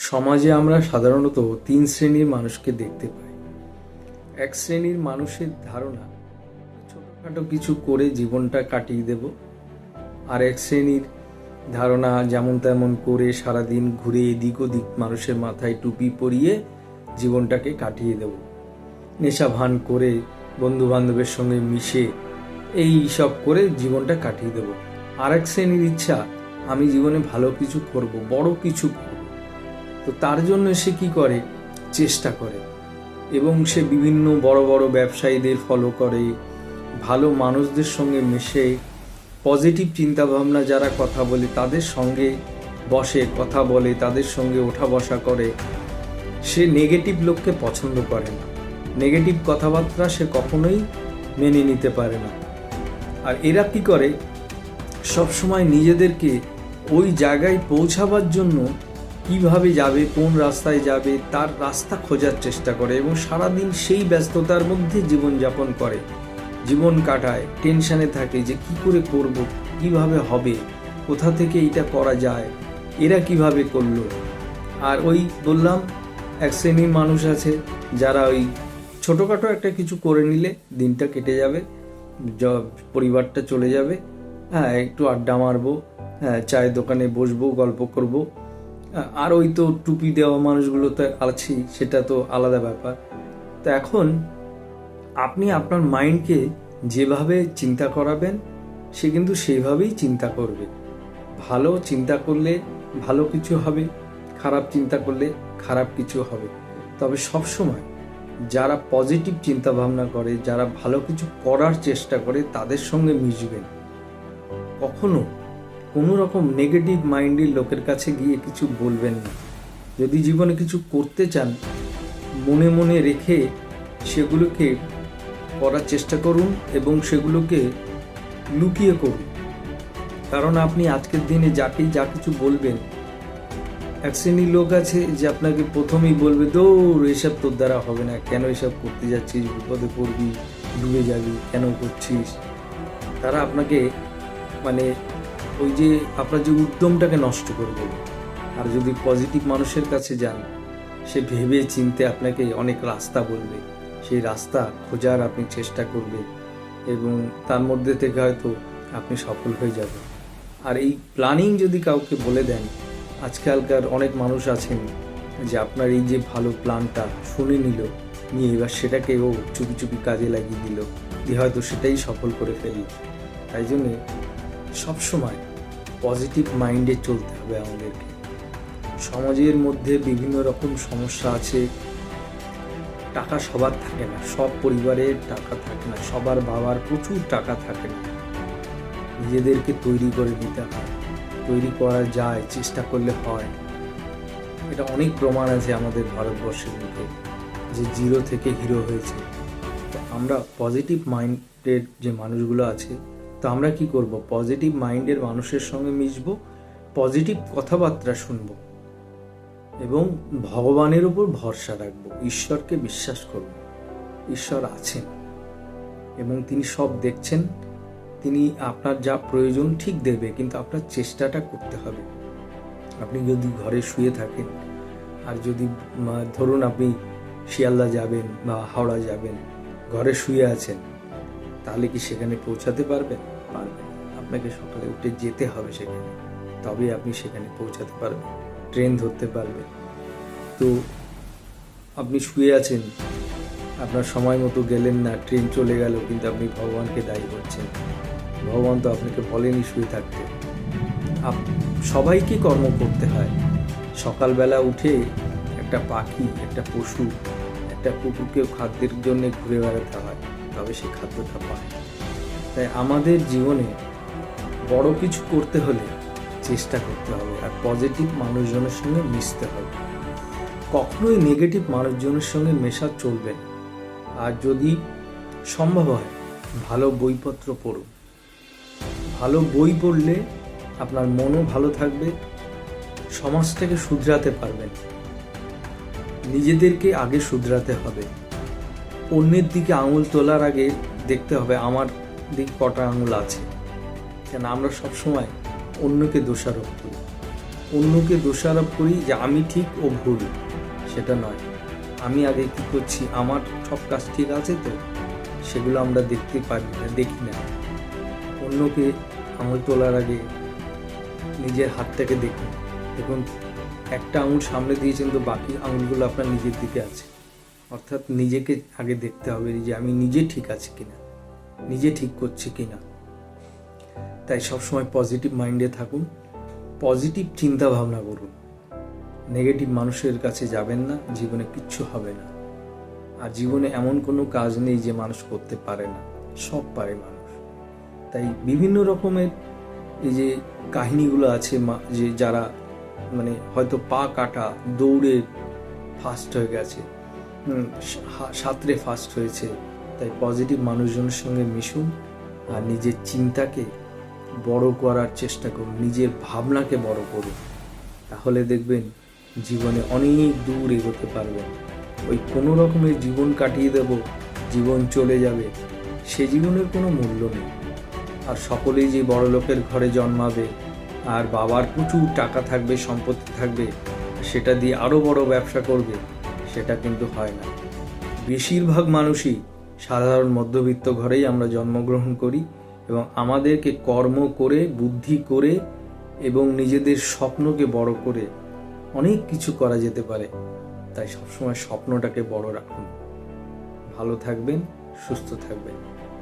সমাজে আমরা সাধারণত তিন শ্রেণীর মানুষকে দেখতে পাই। এক শ্রেণীর মানুষের ধারণা ছোটোখাটো কিছু করে জীবনটা কাটিয়ে দেব, আর এক শ্রেণীর ধারণা যেমন তেমন করে সারাদিন ঘুরে এদিক ওদিক মানুষের মাথায় টুপি পরিয়ে জীবনটাকে কাটিয়ে দেব, নেশা ভান করে বন্ধু বান্ধবের সঙ্গে মিশে এই সব করে জীবনটা কাটিয়ে দেব। আর এক শ্রেণীর ইচ্ছা, আমি জীবনে ভালো কিছু করব, বড় কিছু করব। তো তার জন্য সে কি করে, চেষ্টা করে, এবং সে বিভিন্ন বড় বড় ব্যবসায়ীদের ফলো করে, ভালো মানুষদের সঙ্গে মেশে, পজিটিভ চিন্তাভাবনা যারা কথা বলে তাদের সঙ্গে বসে কথা বলে, তাদের সঙ্গে ওঠা বসা করে। সে নেগেটিভ লোককে পছন্দ করে না, নেগেটিভ কথাবার্তা সে কখনোই মেনে নিতে পারে না। আর এরা কি করে, সবসময় নিজেদেরকে ওই জায়গায় পৌঁছাবার জন্য কিভাবে যাবে, কোন রাস্তায় যাবে তার রাস্তা খোঁজার চেষ্টা করে, এবং সারাদিন সেই ব্যস্ততার মধ্যে জীবনযাপন করে, জীবন কাটায়, টেনশানে থাকে যে কি করে করব, কিভাবে হবে, কোথা থেকে এটা করা যায়, এরা কিভাবে করলো। আর ওই বললাম, এক শ্রেণীর মানুষ আছে যারা ওই ছোটোখাটো একটা কিছু করে নিলে দিনটা কেটে যাবে, পরিবারটা চলে যাবে, হ্যাঁ একটু আড্ডা মারবো, হ্যাঁ চায়ের দোকানে বসবো, গল্প করব। আর ওই তো টুপি দেওয়া মানুষগুলো তো আছেই, সেটা তো আলাদা ব্যাপার। তো এখন আপনি আপনার মাইন্ডকে যেভাবে চিন্তা করাবেন, সে কিন্তু সেইভাবেই চিন্তা করবে। ভালো চিন্তা করলে ভালো কিছু হবে, খারাপ চিন্তা করলে খারাপ কিছু হবে। তবে সবসময় যারা পজিটিভ চিন্তা ভাবনা করে, যারা ভালো কিছু করার চেষ্টা করে, তাদের সঙ্গে মিশবেন। কখনো কোনো রকম নেগেটিভ মাইন্ডের লোকের কাছে গিয়ে কিছু বলবেন না। যদি জীবনে কিছু করতে চান, মনে মনে রেখে সেগুলোকে করার চেষ্টা করুন, এবং সেগুলোকে লুকিয়ে করুন। কারণ আপনি আজকের দিনে যাকেই যা কিছু বলবেন, এক শ্রেণীর লোক আছে যে আপনাকে প্রথমেই বলবে, দৌড়, এসব তোর দ্বারা হবে না, কেন এসব করতে যাচ্ছিস, বিপদে পড়বি, ডুবে যাবি, কেন করছিস। তারা আপনাকে ওই যে আপনার যে উদ্যমটাকে নষ্ট করবে। আর যদি পজিটিভ মানুষের কাছে যান, সে ভেবে চিনতে আপনাকে অনেক রাস্তা বলবে, সেই রাস্তা খোঁজার আপনি চেষ্টা করবে, এবং তার মধ্যে থেকে হয়তো আপনি সফল হয়ে যাবেন। আর এই প্ল্যানিং যদি কাউকে বলে দেন, আজকালকার অনেক মানুষ আছেন যে আপনার এই যে ভালো প্ল্যানটা শুনে নিয়ে এবার সেটাকে ও চুপি চুপি কাজে লাগিয়ে দিল, দিয়ে হয়তো সেটাই সফল করে ফেলল। তাই জন্যে সবসময় পজিটিভ মাইন্ডে চলতে হবে আমাদেরকে। সমাজের মধ্যে বিভিন্ন রকম সমস্যা আছে। টাকা সবার থাকে না, সব পরিবারের টাকা থাকে না, সবার বাবার প্রচুর টাকা থাকে না। নিজেদেরকে তৈরি করে দিতে হয়, তৈরি করা যায়, চেষ্টা করলে হয়। এটা অনেক প্রমাণ আছে আমাদের ভারতবর্ষের মধ্যে, যে জিরো থেকে হিরো হয়েছে। তো আমরা পজিটিভ মাইন্ডের যে মানুষগুলো আছে, তো আমরা কি করব, পজিটিভ মাইন্ডের মানুষের সঙ্গে মিশবো, পজিটিভ কথাবার্তা শুনবো, এবং ভগবানের উপর ভরসা রাখবো, ঈশ্বরকে বিশ্বাস করব। ঈশ্বর আছেন এবং তিনি সব দেখছেন, তিনি আপনার যা প্রয়োজন ঠিক দেবে, কিন্তু আপনার চেষ্টাটা করতে হবে। আপনি যদি ঘরে শুয়ে থাকেন, আর যদি ধরুন আপনি শিয়ালদা যাবেন বা হাওড়া যাবেন, ঘরে শুয়ে আছেন, তাহলে কি সেখানে পৌঁছাতে পারবেন? পারবেন। আপনাকে সকালে উঠে যেতে হবে সেখানে, তবে আপনি সেখানে পৌঁছাতে পারবেন, ট্রেন ধরতে পারবেন। তো আপনি শুয়ে আছেন, আপনার সময় মতো গেলেন না, ট্রেন চলে গেল, কিন্তু আপনি ভগবানকে দায়ী করছেন। ভগবান তো আপনাকে বলেনি শুয়ে থাকতে। সবাইকে কর্ম করতে হয়। সকালবেলা উঠে একটা পাখি, একটা পশু, একটা কুকুরকেও খাদ্যের জন্য ঘুরে বেড়াতে হয়, তবে সে খাদ্যটা পায়। তাই আমাদের জীবনে বড় কিছু করতে হলে চেষ্টা করতে হবে, আর পজিটিভ মানুষজনের সঙ্গে মিশতে হবে। কখনোই নেগেটিভ মানুষজনের সঙ্গে মেশা চলবে না। আর যদি সম্ভব হয়, ভালো বইপত্র পড়ুন। ভালো বই পড়লে আপনার মনও ভালো থাকবে, সমাজটাকে শুধরাতে পারবেন। নিজেদেরকে আগে শুধরাতে হবে, অন্যের দিকে আঙুল তোলার আগে দেখতে হবে আমার দিক কটা আঙুল আছে। কেন আমরা সবসময় অন্যকে দোষারোপ করি, অন্যকে দোষারোপ করি যে আমি ঠিক ও ভুল, সেটা নয়। আমি আগে কি করছি, আমার সব কাজ ঠিক আছে তো, সেগুলো আমরা দেখতে পারি না, দেখি না। অন্যকে আঙুল তোলার আগে নিজের হাতটাকে দেখুন। দেখুন, একটা আঙুল সামনে দিয়েছেন তো বাকি আঙুলগুলো আপনার নিজের দিকে আছে। অর্থাৎ নিজেকে আগে দেখতে হবে যে আমি নিজে ঠিক আছি কিনা, নিজে ঠিক করছি কিনা। তাই সবসময় পজিটিভ মাইন্ডে থাকুন, পজিটিভ চিন্তা ভাবনা করুন। নেগেটিভ মানুষের কাছে যাবেন না, জীবনে কিচ্ছু হবে না। আর জীবনে এমন কোনো কাজ নেই যে মানুষ করতে পারে না, সব পারে মানুষ। তাই বিভিন্ন রকমের এই যে কাহিনীগুলো আছে, যে যারা মানে হয়তো পা কাটা, দৌড়ে ফার্স্ট হয়ে গেছে, সাঁতরে ফার্স্ট হয়েছে। তাই পজিটিভ মানুষজনের সঙ্গে মিশুন আর নিজের চিন্তাকে বড় করার চেষ্টা করুন, নিজের ভাবনাকে বড় করুন। তাহলে দেখবেন জীবনে অনেক দূর এগোতে পারবেন। ওই কোনো রকমের জীবন কাটিয়ে দেব, জীবন চলে যাবে, সে জীবনের কোনো মূল্য নেই। আর সকলেই যে বড় লোকের ঘরে জন্মাবে আর বাবার প্রচুর টাকা থাকবে, সম্পত্তি থাকবে, সেটা দিয়ে আরও বড় ব্যবসা করবে, সেটা কিন্তু হয় না। বেশিরভাগ মানুষই সাধারণ মধ্যবিত্ত ঘরেই আমরা জন্মগ্রহণ করি এবং আমাদেরকে কর্ম করে, বুদ্ধি করে এবং নিজেদের স্বপ্নকে বড় করে অনেক কিছু করা যেতে পারে। তাই সবসময় স্বপ্নটাকে বড় রাখুন। ভালো থাকবেন, সুস্থ থাকবেন।